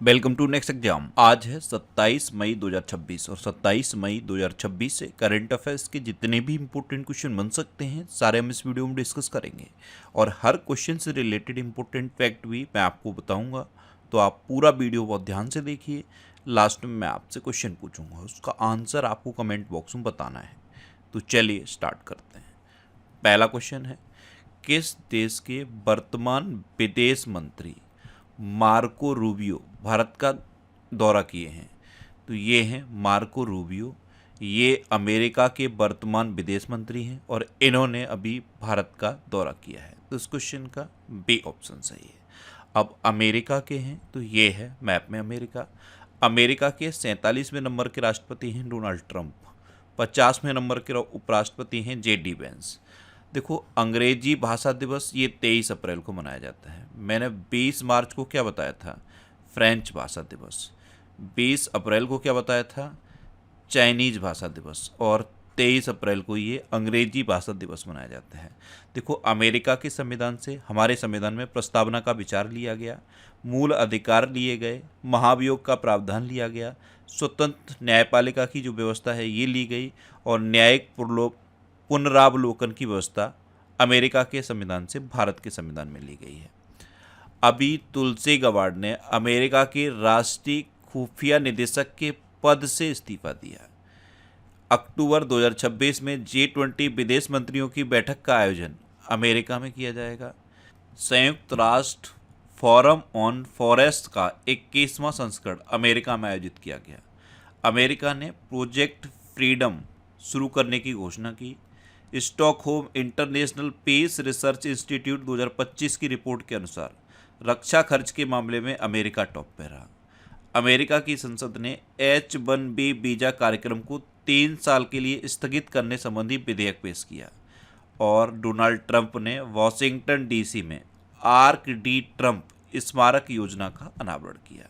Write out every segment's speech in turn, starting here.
Welcome to next exam. आज है 27 मई 2026 और 27 मई 2026 से करंट अफेयर्स के जितने भी इंपॉर्टेंट क्वेश्चन बन सकते हैं सारे हम इस वीडियो में डिस्कस करेंगे और हर क्वेश्चन से रिलेटेड इंपॉर्टेंट फैक्ट भी मैं आपको बताऊंगा। तो आप पूरा वीडियो बहुत ध्यान से देखिए। लास्ट में मैं आपसे क्वेश्चन पूछूंगा, उसका आंसर आपको कमेंट बॉक्स में बताना है। तो चलिए स्टार्ट करते हैं। पहला क्वेश्चन है, किस देश के वर्तमान विदेश मंत्री मार्को रूबियो भारत का दौरा किए हैं? तो ये हैं मार्को रूबियो। ये अमेरिका के वर्तमान विदेश मंत्री हैं और इन्होंने अभी भारत का दौरा किया है। तो इस क्वेश्चन का बी ऑप्शन सही है। अब अमेरिका के हैं तो ये है मैप में अमेरिका। अमेरिका के 47वें नंबर के राष्ट्रपति हैं डोनाल्ड ट्रंप। 50वें नंबर के उपराष्ट्रपति हैं JD वेंस। देखो, अंग्रेजी भाषा दिवस ये 23 अप्रैल को मनाया जाता है। मैंने 20 मार्च को क्या बताया था? फ्रेंच भाषा दिवस। 20 अप्रैल को क्या बताया था? चाइनीज भाषा दिवस। और 23 अप्रैल को ये अंग्रेजी भाषा दिवस मनाया जाता है। देखो, अमेरिका के संविधान से हमारे संविधान में प्रस्तावना का विचार लिया गया, मूल अधिकार लिए गए, महाभियोग का प्रावधान लिया गया, स्वतंत्र न्यायपालिका की जो व्यवस्था है ये ली गई और न्यायिक पुनरावलोकन की व्यवस्था अमेरिका के संविधान से भारत के संविधान में ली गई है। अभी तुलसी गबार्ड ने अमेरिका के राष्ट्रीय खुफिया निदेशक के पद से इस्तीफा दिया। अक्टूबर 2026 में G20 विदेश मंत्रियों की बैठक का आयोजन अमेरिका में किया जाएगा। संयुक्त राष्ट्र फोरम ऑन फॉरेस्ट का 21वां संस्करण अमेरिका में आयोजित किया गया। अमेरिका ने प्रोजेक्ट फ्रीडम शुरू करने की घोषणा की। Stockholm International Peace Research Institute 2025 की रिपोर्ट के अनुसार रक्षा खर्च के मामले में अमेरिका टॉप पे रहा। अमेरिका की संसद ने H-1B वीजा कार्यक्रम को 3 साल के लिए स्थगित करने संबंधी विधेयक पेश किया और डोनाल्ड ट्रंप ने वॉशिंगटन DC में आर्क डी ट्रंप स्मारक योजना का अनावरण किया।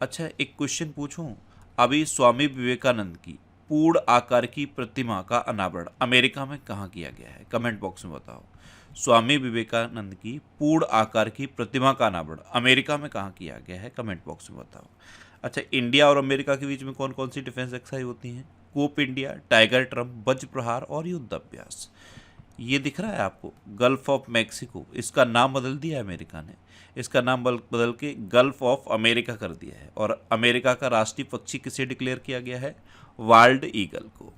अच्छा, एक क्वेश्चन पूछूं? अभी स्वामी विवेकानंद की पूर्ण आकार की प्रतिमा का अनावरण अमेरिका में कहाँ किया गया है? कमेंट बॉक्स में बताओ। स्वामी विवेकानंद की पूर्ण आकार की प्रतिमा का अनावरण अमेरिका में कहाँ किया गया है? कमेंट बॉक्स में बताओ। अच्छा, इंडिया और अमेरिका के बीच में कौन कौन सी डिफेंस एक्सरसाइज होती हैं? कोप इंडिया, टाइगर ट्रंप, वज्र प्रहार और युद्ध अभ्यास। ये दिख रहा है आपको, गल्फ ऑफ मैक्सिको, इसका नाम बदल दिया है अमेरिका ने। इसका नाम बदल के गल्फ ऑफ अमेरिका कर दिया है। और अमेरिका का राष्ट्रीय पक्षी किसे डिक्लेयर किया गया है? वाल्ड ईगल को।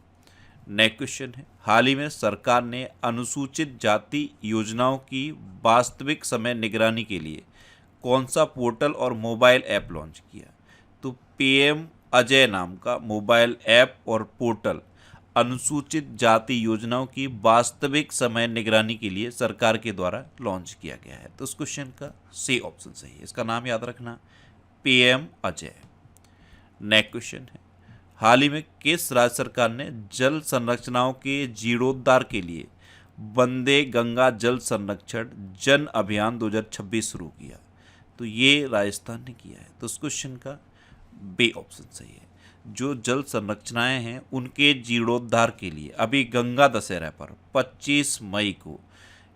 नेक्स्ट क्वेश्चन है, हाल ही में सरकार ने अनुसूचित जाति योजनाओं की वास्तविक समय निगरानी के लिए कौन सा पोर्टल और मोबाइल ऐप लॉन्च किया? तो PM अजय नाम का मोबाइल ऐप और पोर्टल अनुसूचित जाति योजनाओं की वास्तविक समय निगरानी के लिए सरकार के द्वारा लॉन्च किया गया है। तो इस क्वेश्चन का सी ऑप्शन सही है। इसका नाम याद रखना, PM अजय। नेक्स्ट क्वेश्चन है, हाल ही में किस राज्य सरकार ने जल संरचनाओं के जीर्णोद्धार के लिए वंदे गंगा जल संरक्षण जन अभियान 2026 शुरू किया? तो ये राजस्थान ने किया है। तो इस क्वेश्चन का बी ऑप्शन सही है। जो जल संरचनाएं हैं उनके जीर्णोद्धार के लिए अभी गंगा दशहरा पर 25 मई को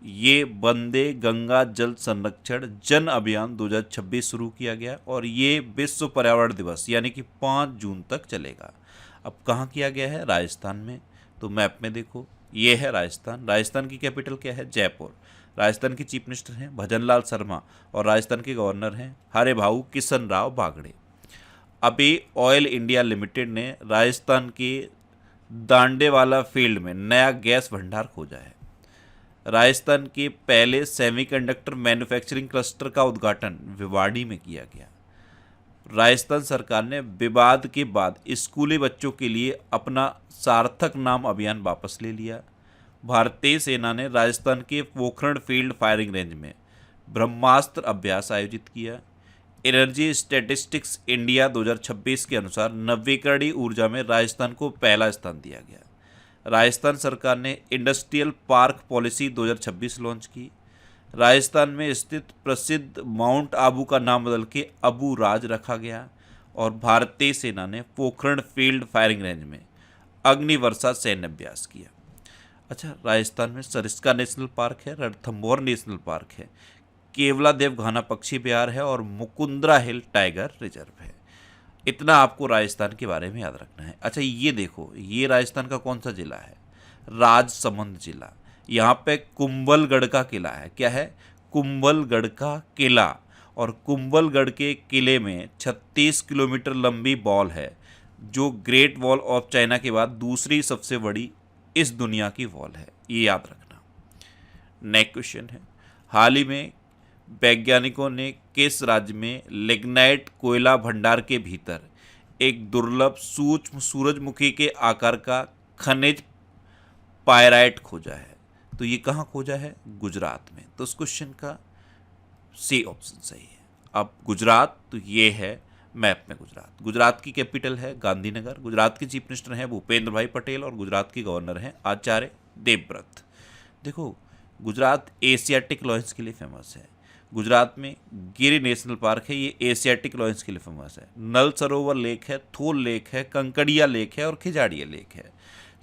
ये वंदे गंगा जल संरक्षण जन अभियान 2026 शुरू किया गया और ये विश्व पर्यावरण दिवस यानी कि 5 जून तक चलेगा। अब कहाँ किया गया है? राजस्थान में। तो मैप में देखो, ये है राजस्थान। राजस्थान की कैपिटल क्या है? जयपुर। राजस्थान के चीफ मिनिस्टर हैं भजनलाल शर्मा और राजस्थान के गवर्नर हैं हरे भाऊ किशन राव बागड़े। अभी ऑयल इंडिया लिमिटेड ने राजस्थान के दांडेवाला फील्ड में नया गैस भंडार खोजा है। राजस्थान के पहले सेमीकंडक्टर मैन्युफैक्चरिंग क्लस्टर का उद्घाटन भिवाड़ी में किया गया। राजस्थान सरकार ने विवाद के बाद स्कूली बच्चों के लिए अपना सार्थक नाम अभियान वापस ले लिया। भारतीय सेना ने राजस्थान के पोखरण फील्ड फायरिंग रेंज में ब्रह्मास्त्र अभ्यास आयोजित किया। एनर्जी स्टैटिस्टिक्स इंडिया 2026 के अनुसार नवीकरणीय ऊर्जा में राजस्थान को पहला स्थान दिया गया। राजस्थान सरकार ने इंडस्ट्रियल पार्क पॉलिसी 2026 लॉन्च की। राजस्थान में स्थित प्रसिद्ध माउंट आबू का नाम बदल के अबू राज रखा गया और भारतीय सेना ने पोखरण फील्ड फायरिंग रेंज में अग्निवर्षा सैन्य अभ्यास किया। अच्छा, राजस्थान में सरिस्का नेशनल पार्क है, रणथंभौर नेशनल पार्क है, केवलादेव घाना पक्षी विहार है और मुकुंदरा हिल टाइगर रिजर्व है। इतना आपको राजस्थान के बारे में याद रखना है। अच्छा ये देखो, ये राजस्थान का कौन सा जिला है? राजसमंद जिला। यहाँ पे कुंभलगढ़ का किला है। क्या है? कुंभलगढ़ का किला। और कुंभलगढ़ के किले में 36 किलोमीटर लंबी वॉल है, जो ग्रेट वॉल ऑफ चाइना के बाद दूसरी सबसे बड़ी इस दुनिया की वॉल है। ये याद रखना। नेक्स्ट क्वेश्चन है, हाल ही में वैज्ञानिकों ने किस राज्य में लिग्नाइट कोयला भंडार के भीतर एक दुर्लभ सूक्ष्म सूरजमुखी के आकार का खनिज पायराइट खोजा है? तो ये कहाँ खोजा है? गुजरात में। तो इस क्वेश्चन का सी ऑप्शन सही है। अब गुजरात, तो ये है मैप में गुजरात। गुजरात की कैपिटल है गांधीनगर। गुजरात के चीफ मिनिस्टर हैं भूपेंद्र भाई पटेल और गुजरात के गवर्नर हैं आचार्य देवव्रत। देखो, गुजरात एशियाटिक लॉयंस के लिए फेमस है। गुजरात में गिर नेशनल पार्क है, ये एशियाटिक लॉयंस के लिए फेमस है। नल सरोवर लेक है, थोल लेक है, कंकड़िया लेक है और खिजाड़िया लेक है।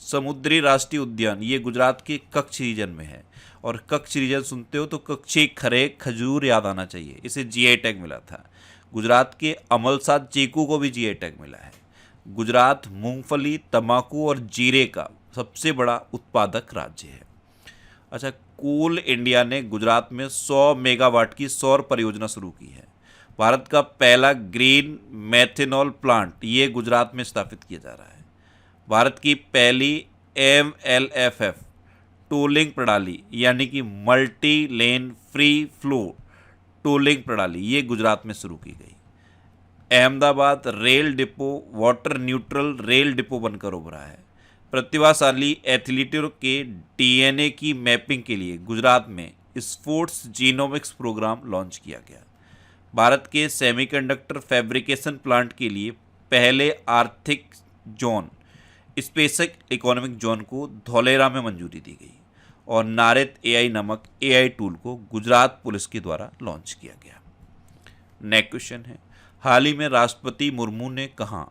समुद्री राष्ट्रीय उद्यान ये गुजरात के कच्छ रीजन में है। और कच्छ रीजन सुनते हो तो कच्ची खरे खजूर याद आना चाहिए, इसे जीआई टैग मिला था। गुजरात के अमलसाद चीकू को भी जीआई टैग मिला है। गुजरात मूंगफली, तंबाकू और जीरे का सबसे बड़ा उत्पादक राज्य है। अच्छा, कोल इंडिया ने गुजरात में 100 मेगावाट की सौर परियोजना शुरू की है। भारत का पहला ग्रीन मेथेनॉल प्लांट ये गुजरात में स्थापित किया जा रहा है। भारत की पहली MLFF टोलिंग प्रणाली यानी कि multi lane free flow tolling प्रणाली ये गुजरात में शुरू की गई। Ahmedabad rail depot water neutral rail depot बनकर उभरा है। प्रतिभाशाली एथलीटों के DNA की मैपिंग के लिए गुजरात में स्पोर्ट्स जीनोमिक्स प्रोग्राम लॉन्च किया गया। भारत के सेमीकंडक्टर फैब्रिकेशन प्लांट के लिए पहले आर्थिक जोन स्पेसिक इकोनॉमिक जोन को धौलेरा में मंजूरी दी गई। और नारित AI नामक AI टूल को गुजरात पुलिस के द्वारा लॉन्च किया गया। नेक्स्ट क्वेश्चन है, हाल ही में राष्ट्रपति मुर्मू ने कहा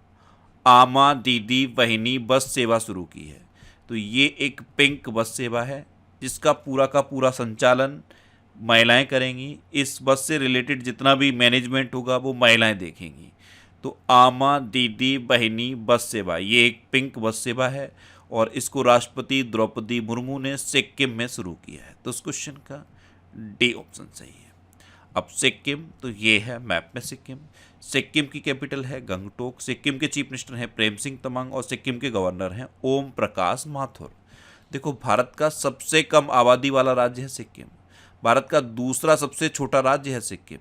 आमा दीदी बहिनी बस सेवा शुरू की है? तो ये एक पिंक बस सेवा है जिसका पूरा का पूरा संचालन महिलाएं करेंगी। इस बस से रिलेटेड जितना भी मैनेजमेंट होगा वो महिलाएं देखेंगी। तो आमा दीदी बहिनी बस सेवा ये एक पिंक बस सेवा है और इसको राष्ट्रपति द्रौपदी मुर्मू ने सिक्किम में शुरू किया है। तो इस क्वेश्चन का डी ऑप्शन सही है। अब सिक्किम, तो ये है मैप में सिक्किम। सिक्किम की कैपिटल है गंगटोक। सिक्किम के चीफ मिनिस्टर हैं प्रेम सिंह तमांग और सिक्किम के गवर्नर हैं ओम प्रकाश माथुर। देखो, भारत का सबसे कम आबादी वाला राज्य है सिक्किम। भारत का दूसरा सबसे छोटा राज्य है सिक्किम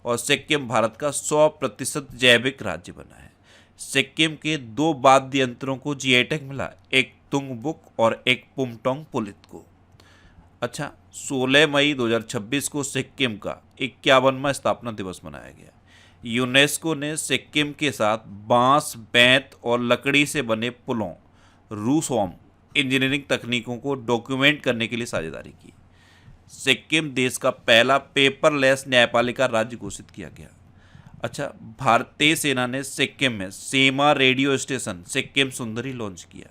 और सिक्किम भारत का 100% जैविक राज्य बना है। सिक्किम के 2 वाद्य यंत्रों को जीआई टैग मिला, एक तुंगबुक और एक पुमटोंग पुलित को। अच्छा, 16 मई 2026 को सिक्किम का 51वां स्थापना दिवस मनाया गया। यूनेस्को ने सिक्किम के साथ बांस, बेंत और लकड़ी से बने पुलों, रूसोम इंजीनियरिंग तकनीकों को डॉक्यूमेंट करने के लिए साझेदारी की। सिक्किम देश का पहला पेपरलेस न्यायपालिका राज्य घोषित किया गया। अच्छा, भारतीय सेना ने सिक्किम में सेमा रेडियो स्टेशन सिक्किम सुंदरी लॉन्च किया।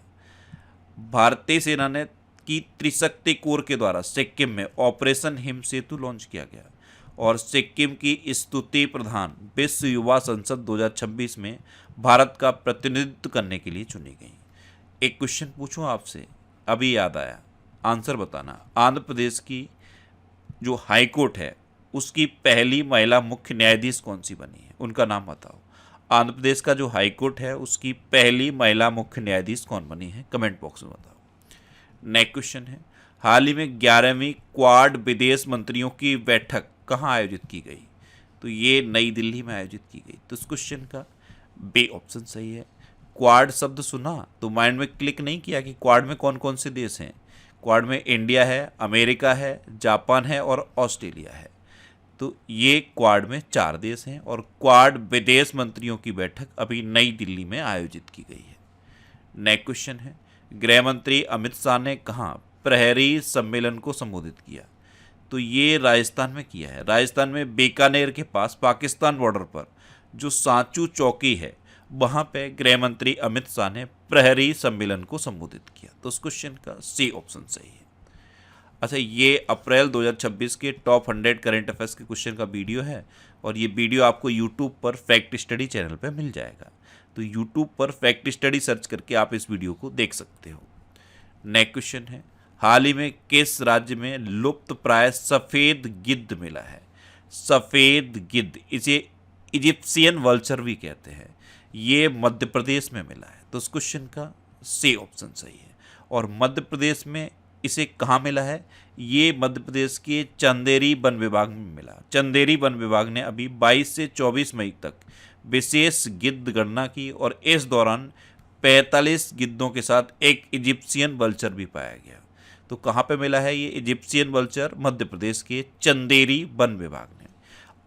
भारतीय सेना ने की त्रिशक्ति कोर के द्वारा सिक्किम में ऑपरेशन हिम सेतु लॉन्च किया गया और सिक्किम की स्तुति प्रधान विश्व युवा संसद 2026 में भारत का प्रतिनिधित्व करने के लिए चुनी गई। एक क्वेश्चन पूछूं आपसे, अभी याद आया, आंसर बताना। आंध्र प्रदेश की जो हाई कोर्ट है उसकी पहली महिला मुख्य न्यायाधीश कौन सी बनी है? उनका नाम बताओ। आंध्र प्रदेश का जो हाई कोर्ट है उसकी पहली महिला मुख्य न्यायाधीश कौन बनी है? कमेंट बॉक्स में बताओ। नेक्स्ट क्वेश्चन है, हाल ही में 11वीं क्वाड विदेश मंत्रियों की बैठक कहाँ आयोजित की गई? तो ये नई दिल्ली में आयोजित की गई। तो इस क्वेश्चन का बी ऑप्शन सही है। क्वाड शब्द सुना तो माइंड में क्लिक नहीं किया कि क्वाड में कौन कौन से देश हैं? क्वाड में इंडिया है, अमेरिका है, जापान है और ऑस्ट्रेलिया है। तो ये क्वाड में 4 देश हैं और क्वाड विदेश मंत्रियों की बैठक अभी नई दिल्ली में आयोजित की गई है। नेक्स्ट क्वेश्चन है, गृह मंत्री अमित शाह ने कहाँ प्रहरी सम्मेलन को संबोधित किया? तो ये राजस्थान में किया है। राजस्थान में बीकानेर के पास पाकिस्तान बॉर्डर पर जो सांचू चौकी है वहाँ पे गृह मंत्री अमित शाह ने प्रहरी सम्मेलन को संबोधित किया। तो उस क्वेश्चन का सी ऑप्शन सही है। अच्छा, ये अप्रैल 2026 के टॉप 100 करंट अफेयर्स के क्वेश्चन का वीडियो है और ये वीडियो आपको यूट्यूब पर फैक्ट स्टडी चैनल पर मिल जाएगा। तो यूट्यूब पर फैक्ट स्टडी सर्च करके आप इस वीडियो को देख सकते हो। नेक्स्ट क्वेश्चन है, हाल ही में किस राज्य में लुप्त प्राय सफ़ेद गिद्ध मिला है? सफ़ेद गिद्ध, इसे इजिप्शियन वल्चर भी कहते हैं, ये मध्य प्रदेश में मिला है। तो इस क्वेश्चन का सी ऑप्शन सही है। और मध्य प्रदेश में इसे कहाँ मिला है? ये मध्य प्रदेश के चंदेरी वन विभाग में मिला। चंदेरी वन विभाग ने अभी 22 से 24 मई तक विशेष गिद्ध गणना की और इस दौरान 45 गिद्धों के साथ एक इजिप्शियन वल्चर भी पाया गया। तो कहाँ पे मिला है ये इजिप्शियन वल्चर? मध्य प्रदेश के चंदेरी वन विभाग ने।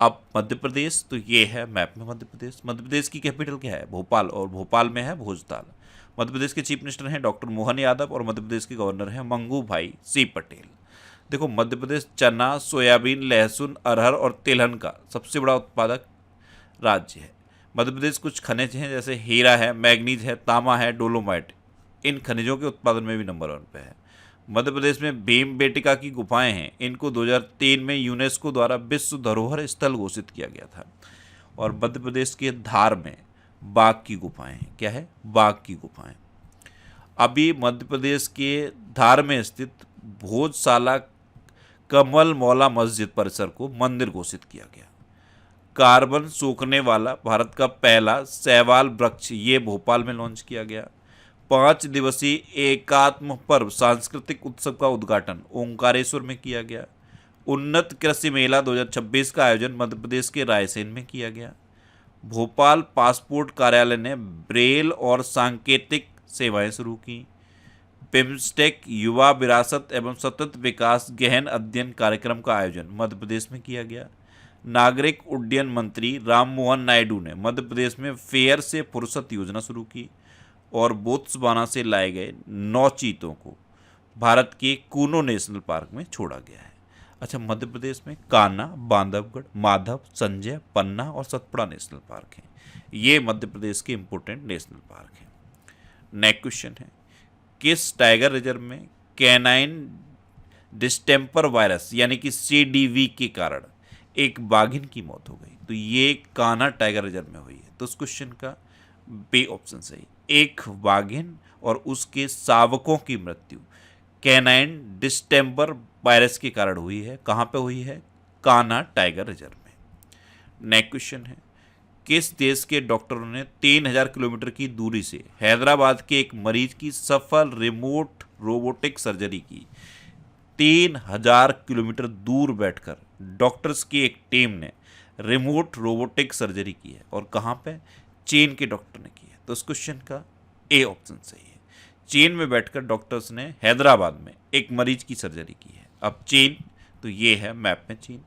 अब मध्य प्रदेश, तो ये है मैप में मध्य प्रदेश। मध्य प्रदेश की कैपिटल क्या है? भोपाल, और भोपाल में है भोजताल। मध्य प्रदेश के चीफ मिनिस्टर हैं डॉक्टर मोहन यादव और मध्य प्रदेश के गवर्नर हैं मंगू भाई सी पटेल। देखो, मध्य प्रदेश चना, सोयाबीन, लहसुन, अरहर और तिलहन का सबसे बड़ा उत्पादक राज्य है। मध्य प्रदेश कुछ खनिज हैं जैसे हीरा है, मैग्नीज है, तांबा है, डोलोमाइट, इन खनिजों के उत्पादन में भी नंबर 1 पे है। मध्य प्रदेश में भीमबेटका की गुफाएं हैं, इनको 2003 में यूनेस्को द्वारा विश्व धरोहर स्थल घोषित किया गया था। और मध्य प्रदेश के धार में बाघ की गुफाएं हैं। क्या है? बाघ की गुफाएं। अभी मध्य प्रदेश के धार में स्थित भोजशाला कमल मौला मस्जिद परिसर को मंदिर घोषित किया गया। कार्बन सोखने वाला भारत का पहला शैवाल वृक्ष, ये भोपाल में लॉन्च किया गया। 5 दिवसीय एकात्म पर्व सांस्कृतिक उत्सव का उद्घाटन ओंकारेश्वर में किया गया। उन्नत कृषि मेला 2026 का आयोजन मध्य प्रदेश के रायसेन में किया गया। भोपाल पासपोर्ट कार्यालय ने ब्रेल और सांकेतिक सेवाएं शुरू की। बिम्स्टेक युवा विरासत एवं सतत विकास गहन अध्ययन कार्यक्रम का आयोजन मध्य प्रदेश में किया गया। नागरिक उड्डयन मंत्री राम मोहन नायडू ने मध्य प्रदेश में फेयर से फुर्सत योजना शुरू की। और बोत्सवाना से लाए गए 9 चीतों को भारत के कूनो नेशनल पार्क में छोड़ा गया है। अच्छा, मध्य प्रदेश में कान्हा, बांधवगढ़, माधव, संजय, पन्ना और सतपुड़ा नेशनल पार्क हैं। ये मध्य प्रदेश के इंपोर्टेंट नेशनल पार्क हैं। नेक्स्ट क्वेश्चन है, किस टाइगर रिजर्व में कैनाइन डिस्टेम्पर वायरस यानी कि CDV के कारण एक बाघिन की मौत हो गई? तो ये कान्हा टाइगर रिजर्व में हुई है। तो उस क्वेश्चन का बी ऑप्शन सही। एक बाघिन और उसके शावकों की मृत्यु कैनाइन डिस्टेम्पर वायरस के कारण हुई है। कहाँ पे हुई है? कान्हा टाइगर रिजर्व में। नेक्स्ट क्वेश्चन है, किस देश के डॉक्टरों ने 3000 किलोमीटर की दूरी से हैदराबाद के एक मरीज की सफल रिमोट रोबोटिक सर्जरी की? 3000 किलोमीटर दूर बैठकर डॉक्टर्स की एक टीम ने रिमोट रोबोटिक सर्जरी की है। और कहाँ पे? चीन के डॉक्टर ने की है। तो इस क्वेश्चन का ए ऑप्शन सही है। चीन में बैठकर डॉक्टर्स ने हैदराबाद में एक मरीज की सर्जरी की है। अब चीन, तो ये है मैप में चीन।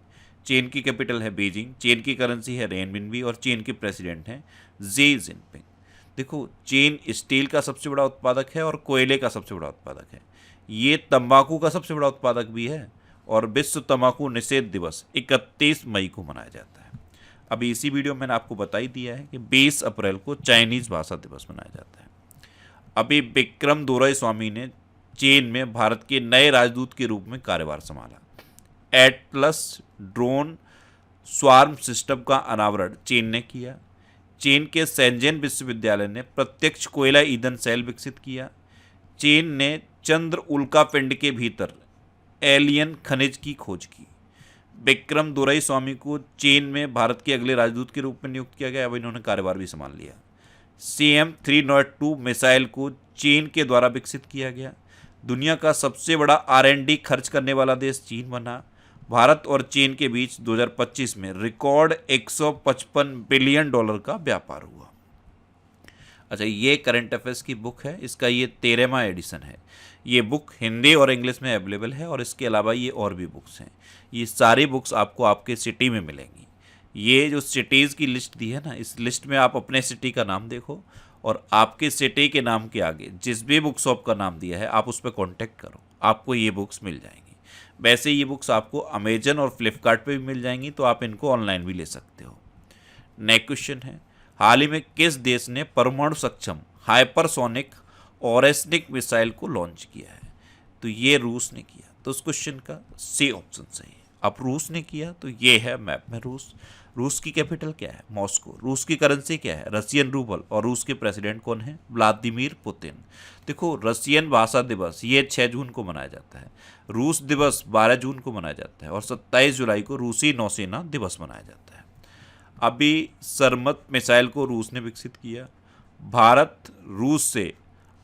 चीन की कैपिटल है बीजिंग, चीन की करेंसी है रेनमिनबी और चीन के प्रेसिडेंट हैं जी जिनपिंग। देखो, चीन स्टील का सबसे बड़ा उत्पादक है और कोयले का सबसे बड़ा उत्पादक है। ये तंबाकू का सबसे बड़ा उत्पादक भी है और विश्व तंबाकू निषेध दिवस 31 मई को मनाया जाता है। अभी इसी वीडियो में मैंने आपको बता ही दिया है कि 20 अप्रैल को चाइनीज़ भाषा दिवस मनाया जाता है। अभी विक्रम दोराईस्वामी ने चीन में भारत के नए राजदूत के रूप में कार्यभार संभाला। एटलस ड्रोन स्वार्म सिस्टम का अनावरण चीन ने किया। चीन के शेंजेन विश्वविद्यालय ने प्रत्यक्ष कोयला ईंधन सेल विकसित किया। चीन ने चंद्र उल्कापिंड के भीतर एलियन खनिज की खोज की। विक्रम दोराईस्वामी को चीन में भारत के अगले राजदूत के रूप में नियुक्त किया गया। अब इन्होंने कार्यभार भी संभाल लिया। CM-302 मिसाइल को चीन के द्वारा विकसित किया गया। दुनिया का सबसे बड़ा R&D खर्च करने वाला देश चीन बना। भारत और चीन के बीच 2025 में रिकॉर्ड $155 बिलियन का व्यापार हुआ। अच्छा, ये करंट अफेयर्स की बुक है, इसका ये 13वां एडिशन है। ये बुक हिंदी और इंग्लिश में अवेलेबल है और इसके अलावा ये और भी बुक्स हैं। ये सारी बुक्स आपको आपके सिटी में मिलेंगी। ये जो सिटीज़ की लिस्ट दी है ना, इस लिस्ट में आप अपने सिटी का नाम देखो और आपके सिटी के नाम के आगे जिस भी बुक शॉप का नाम दिया है आप उस पर कॉन्टैक्ट करो, आपको ये बुक्स मिल जाएंगी। वैसे ये बुक्स आपको अमेजन और फ्लिपकार्ट पे भी मिल जाएंगी, तो आप इनको ऑनलाइन भी ले सकते हो। नेक्स्ट क्वेश्चन है, हाल ही में किस देश ने परमाणु सक्षम हाइपरसोनिक ऑरेस्निक मिसाइल को लॉन्च किया है? तो ये रूस ने किया। तो उस क्वेश्चन का सी ऑप्शन सही है। अब रूस ने किया तो ये है मैप में रूस। रूस की कैपिटल क्या है? मॉस्को। रूस की करेंसी क्या है? Russian rouble. और रूस के प्रेसिडेंट कौन है? Vladimir Putin. देखो, रशियन भाषा दिवस ये 6 जून को मनाया जाता है, रूस दिवस 12 जून को मनाया जाता है और 27 जुलाई को रूसी नौसेना दिवस मनाया जाता है। अभी सरमत मिसाइल को रूस ने विकसित किया। भारत रूस से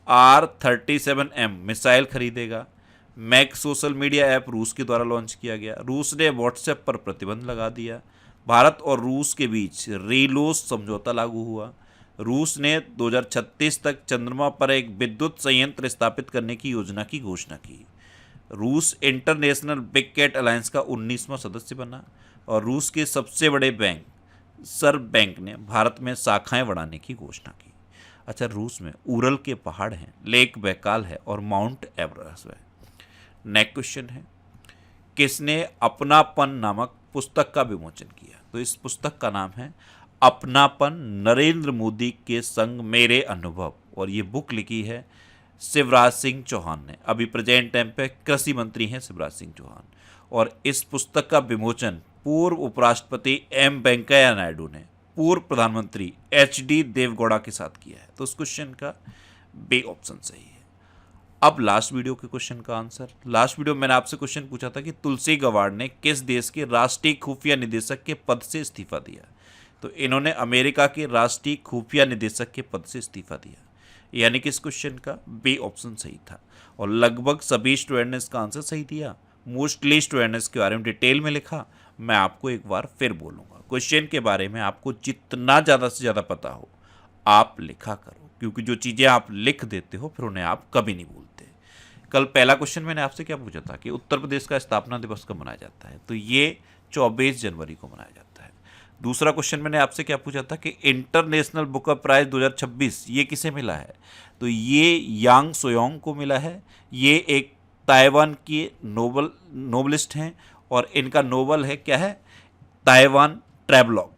R-37M मिसाइल खरीदेगा। मैक सोशल मीडिया ऐप रूस के द्वारा लॉन्च किया गया। रूस ने व्हाट्सएप पर प्रतिबंध लगा दिया। भारत और रूस के बीच रीलोस समझौता लागू हुआ। रूस ने 2036 तक चंद्रमा पर एक विद्युत संयंत्र स्थापित करने की योजना की घोषणा की। रूस इंटरनेशनल बिग कैट अलायंस का 19वां सदस्य बना। और रूस के सबसे बड़े बैंक सर्ब बैंक ने भारत में शाखाएं बढ़ाने की घोषणा की। अच्छा, रूस में उरल के पहाड़ हैं, लेक बैकाल है और माउंट एवरेस्ट है। नेक्स्ट क्वेश्चन है, किसने अपनापन नामक पुस्तक का विमोचन किया? तो इस पुस्तक का नाम है अपनापन, नरेंद्र मोदी के संग मेरे अनुभव। और ये बुक लिखी है शिवराज सिंह चौहान ने। अभी प्रेजेंट टाइम पे कृषि मंत्री हैं शिवराज सिंह चौहान। और इस पुस्तक का विमोचन पूर्व उपराष्ट्रपति एम वेंकैया नायडू ने पूर्व प्रधानमंत्री HD देवगौड़ा के साथ किया है। तो उस क्वेश्चन का बी ऑप्शन सही है। अब लास्ट वीडियो के क्वेश्चन का आंसर। लास्ट वीडियो मैंने आपसे क्वेश्चन पूछा था कि तुलसी गवाड़ ने किस देश के राष्ट्रीय खुफिया निदेशक के पद से इस्तीफा दिया? तो इन्होंने अमेरिका के राष्ट्रीय खुफिया निदेशक के पद से इस्तीफा दिया, यानी कि इस क्वेश्चन का बी ऑप्शन सही था। और लगभग सभी स्टूडेंट ने इसका आंसर सही दिया। मोस्टली स्टूडेंट ने इसके बारे में डिटेल में लिखा। मैं आपको एक बार फिर बोलूँगा, क्वेश्चन के बारे में आपको जितना ज़्यादा से ज़्यादा पता हो आप लिखा करो, क्योंकि जो चीज़ें आप लिख देते हो फिर उन्हें आप कभी नहीं भूलते। कल पहला क्वेश्चन मैंने आपसे क्या पूछा था कि उत्तर प्रदेश का स्थापना दिवस कब मनाया जाता है? तो ये 24 जनवरी को मनाया जाता है। दूसरा क्वेश्चन मैंने आपसे क्या पूछा था कि इंटरनेशनल बुक प्राइज 2026 ये किसे मिला है? तो ये यांग सोयोंग को मिला है। ये एक ताइवान की नोबलिस्ट हैं और इनका नोबल है क्या है? Taiwan travelogue.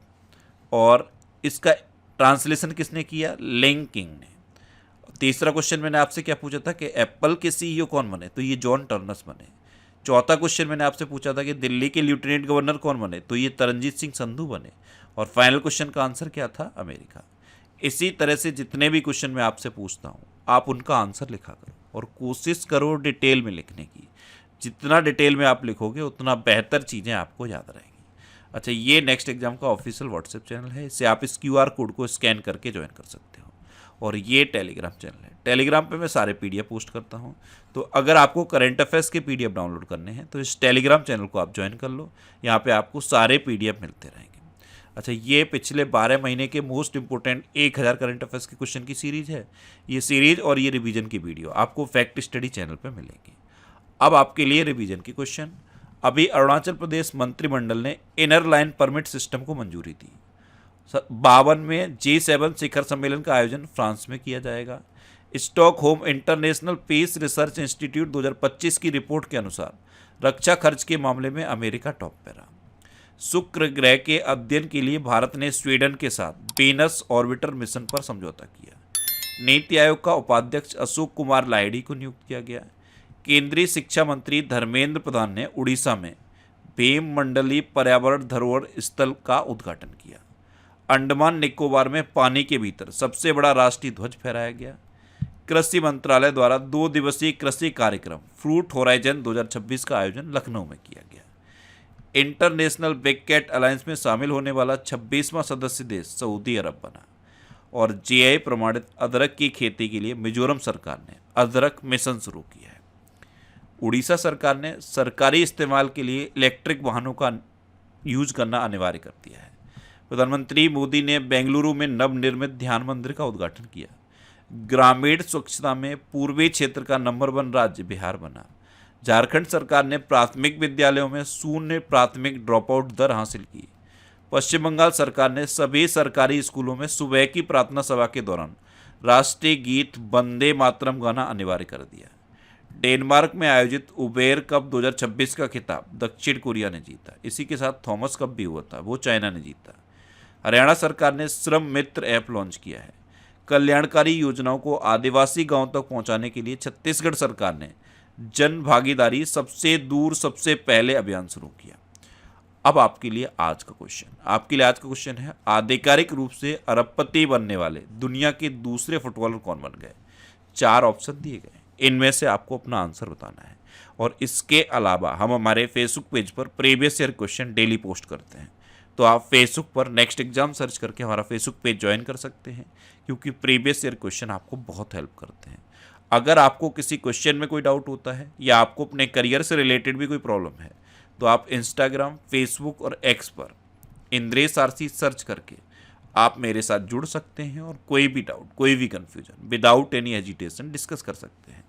और इसका ट्रांसलेशन किसने किया? लिंग किंग ने। तीसरा क्वेश्चन मैंने आपसे क्या पूछा था कि एप्पल के CEO कौन बने? तो ये जॉन टर्नस बने। चौथा क्वेश्चन मैंने आपसे पूछा था कि दिल्ली के लेफ्टिनेंट गवर्नर कौन बने? तो ये तरनजीत सिंह संधू बने। और फाइनल क्वेश्चन का आंसर क्या था? अमेरिका। इसी तरह से जितने भी क्वेश्चन मैं आपसे पूछता हूँ आप उनका आंसर लिखा करो और कोशिश करो डिटेल में लिखने की। जितना डिटेल में आप लिखोगे उतना बेहतर चीज़ें आपको याद रहेंगी। अच्छा, ये नेक्स्ट एग्जाम का ऑफिशियल व्हाट्सएप चैनल है। इससे आप इस QR कोड को स्कैन करके ज्वाइन कर सकते हो। और ये टेलीग्राम चैनल है। टेलीग्राम पे मैं सारे PDF पोस्ट करता हूँ। तो अगर आपको करंट अफेयर्स के PDF डाउनलोड करने हैं तो इस टेलीग्राम चैनल को आप ज्वाइन कर लो। यहाँ पे आपको सारे PDF मिलते रहेंगे। अच्छा, ये पिछले 12 महीने के मोस्ट इंपोर्टेंट 1000 करंट अफेयर्स के क्वेश्चन की सीरीज है। ये सीरीज और ये रिवीजन की वीडियो आपको फैक्ट स्टडी चैनल पर मिलेगी। अब आपके लिए रिवीजन की क्वेश्चन। अभी अरुणाचल प्रदेश मंत्रिमंडल ने इनर लाइन परमिट सिस्टम को मंजूरी दी। 52 में G7 शिखर सम्मेलन का आयोजन फ्रांस में किया जाएगा। Stockholm International Peace Research Institute 2025 की रिपोर्ट के अनुसार रक्षा खर्च के मामले में अमेरिका टॉप पे रहा। शुक्र ग्रह के अध्ययन के लिए भारत ने स्वीडन के साथ वीनस ऑर्बिटर मिशन पर समझौता किया। नीति आयोग का उपाध्यक्ष अशोक कुमार लाहिड़ी को नियुक्त किया गया। केंद्रीय शिक्षा मंत्री धर्मेंद्र प्रधान ने उड़ीसा में भीममंडली पर्यावरण धरोहर स्थल का उद्घाटन किया। अंडमान निकोबार में पानी के भीतर सबसे बड़ा राष्ट्रीय ध्वज फहराया गया। कृषि मंत्रालय द्वारा 2 दिवसीय कृषि कार्यक्रम फ्रूट होराइजन 2026 का आयोजन लखनऊ में किया गया। इंटरनेशनल बिग कैट अलायंस में शामिल होने वाला 26वां सदस्य देश सऊदी अरब बना। और GI प्रमाणित अदरक की खेती के लिए मिजोरम सरकार ने अदरक मिशन शुरू किया है। उड़ीसा सरकार ने सरकारी इस्तेमाल के लिए इलेक्ट्रिक वाहनों का यूज करना अनिवार्य कर दिया है। प्रधानमंत्री मोदी ने बेंगलुरु में नवनिर्मित ध्यान मंदिर का उद्घाटन किया। ग्रामीण स्वच्छता में पूर्वी क्षेत्र का नंबर 1 राज्य बिहार बना। झारखंड सरकार ने प्राथमिक विद्यालयों में 0 प्राथमिक ड्रॉपआउट दर हासिल की। पश्चिम बंगाल सरकार ने सभी सरकारी स्कूलों में सुबह की प्रार्थना सभा के दौरान राष्ट्रीय गीत वंदे मातरम गाना अनिवार्य कर दिया। डेनमार्क में आयोजित उबेर कप 2026 का खिताब दक्षिण कोरिया ने जीता। इसी के साथ थॉमस कप भी हुआ था, वो चाइना ने जीता। हरियाणा सरकार ने श्रम मित्र ऐप लॉन्च किया है। कल्याणकारी योजनाओं को आदिवासी गांवों तक पहुंचाने के लिए छत्तीसगढ़ सरकार ने जन भागीदारी सबसे दूर सबसे पहले अभियान शुरू किया। अब आपके लिए आज का क्वेश्चन है, आधिकारिक रूप से अरबपति बनने वाले दुनिया के दूसरे फुटबॉलर कौन बन गए। 4 ऑप्शन दिए गए, इनमें से आपको अपना आंसर बताना है। और इसके अलावा हम हमारे फेसबुक पेज पर previous year question daily post करते हैं, तो आप फेसबुक पर नेक्स्ट एग्जाम सर्च करके हमारा फेसबुक पेज ज्वाइन कर सकते हैं, क्योंकि प्रीवियस ईयर क्वेश्चन आपको बहुत हेल्प करते हैं। अगर आपको किसी क्वेश्चन में कोई डाउट होता है या आपको अपने करियर से रिलेटेड भी कोई प्रॉब्लम है, तो आप इंस्टाग्राम, फेसबुक और एक्स पर इंद्रेश आरसी सर्च करके आप मेरे साथ जुड़ सकते हैं और कोई भी डाउट, कोई भी confusion without any hesitation discuss कर सकते हैं।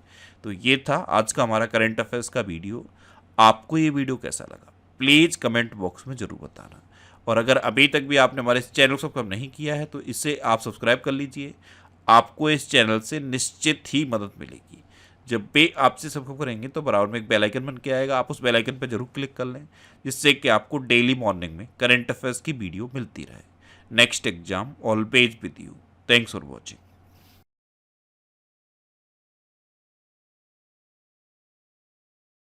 तो ये था आज का हमारा करंट अफेयर्स का वीडियो। आपको ये वीडियो कैसा लगा प्लीज़ कमेंट बॉक्स में ज़रूर बताना। और अगर अभी तक भी आपने हमारे इस चैनल को सब्सक्राइब नहीं किया है तो इसे आप सब्सक्राइब कर लीजिए। आपको इस चैनल से निश्चित ही मदद मिलेगी। जब भी आपसे सब्सक्राइब करेंगे तो बराबर में एक बेल आइकन बन के आएगा, आप उस बेल आइकन पर जरूर क्लिक कर लें, जिससे कि आपको डेली मॉर्निंग में करंट अफेयर्स की वीडियो मिलती रहे। Next exam always with you. Thanks for watching.